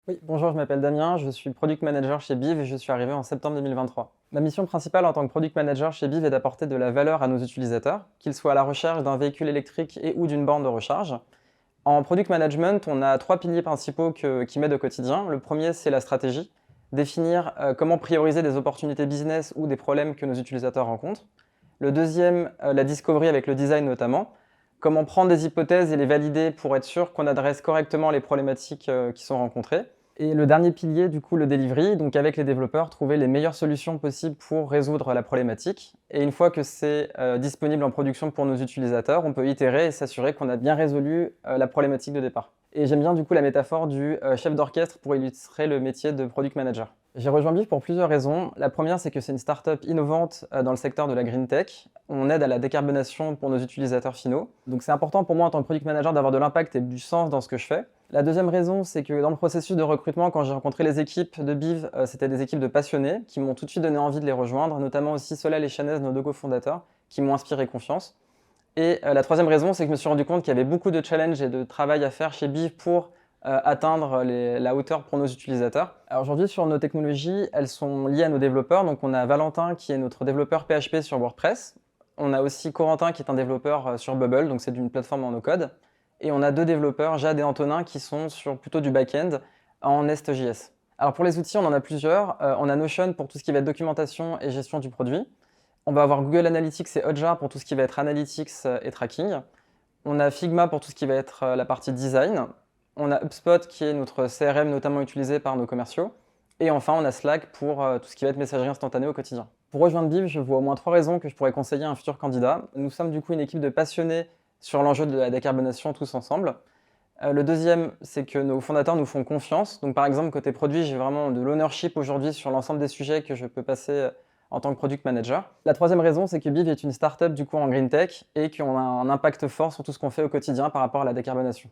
Oui, bonjour, je m'appelle Damien, je suis Product Manager chez Biv et je suis arrivé en septembre 2023. Ma mission principale en tant que Product Manager chez Biv est d'apporter de la valeur à nos utilisateurs, qu'ils soient à la recherche d'un véhicule électrique et ou d'une borne de recharge. En Product Management, on a trois piliers principaux qui m'aident au quotidien. Le premier, c'est la stratégie, définir comment prioriser des opportunités business ou des problèmes que nos utilisateurs rencontrent. Le deuxième, la discovery avec le design notamment, comment prendre des hypothèses et les valider pour être sûr qu'on adresse correctement les problématiques qui sont rencontrées. Et le dernier pilier, du coup, le delivery, donc avec les développeurs, trouver les meilleures solutions possibles pour résoudre la problématique. Et une fois que c'est disponible en production pour nos utilisateurs, on peut itérer et s'assurer qu'on a bien résolu la problématique de départ. Et j'aime bien du coup la métaphore du chef d'orchestre pour illustrer le métier de product manager. J'ai rejoint Biv pour plusieurs raisons. La première, c'est que c'est une startup innovante dans le secteur de la green tech. On aide à la décarbonation pour nos utilisateurs finaux. Donc c'est important pour moi en tant que product manager d'avoir de l'impact et du sens dans ce que je fais. La deuxième raison, c'est que dans le processus de recrutement, quand j'ai rencontré les équipes de Biv, c'était des équipes de passionnés qui m'ont tout de suite donné envie de les rejoindre, notamment aussi Solal et Chanez, nos deux cofondateurs, qui m'ont inspiré confiance. Et la troisième raison, c'est que je me suis rendu compte qu'il y avait beaucoup de challenges et de travail à faire chez Biv pour atteindre la hauteur pour nos utilisateurs. Alors aujourd'hui, sur nos technologies, elles sont liées à nos développeurs. Donc on a Valentin qui est notre développeur PHP sur WordPress. On a aussi Corentin qui est un développeur sur Bubble, donc c'est d'une plateforme en no-code. Et on a deux développeurs, Jade et Antonin, qui sont sur plutôt du back-end en Nest.js. Alors pour les outils, on en a plusieurs. On a Notion pour tout ce qui va être documentation et gestion du produit. On va avoir Google Analytics et Hotjar pour tout ce qui va être analytics et tracking. On a Figma pour tout ce qui va être la partie design. On a HubSpot qui est notre CRM notamment utilisé par nos commerciaux. Et enfin, on a Slack pour tout ce qui va être messagerie instantanée au quotidien. Pour rejoindre Biv, je vois au moins trois raisons que je pourrais conseiller à un futur candidat. Nous sommes du coup une équipe de passionnés sur l'enjeu de la décarbonation tous ensemble. Le deuxième, c'est que nos fondateurs nous font confiance. Donc par exemple, côté produit, j'ai vraiment de l'ownership aujourd'hui sur l'ensemble des sujets que je peux passer en tant que product manager. La troisième raison, c'est que Biv est une startup du coup en green tech et qu'on a un impact fort sur tout ce qu'on fait au quotidien par rapport à la décarbonation.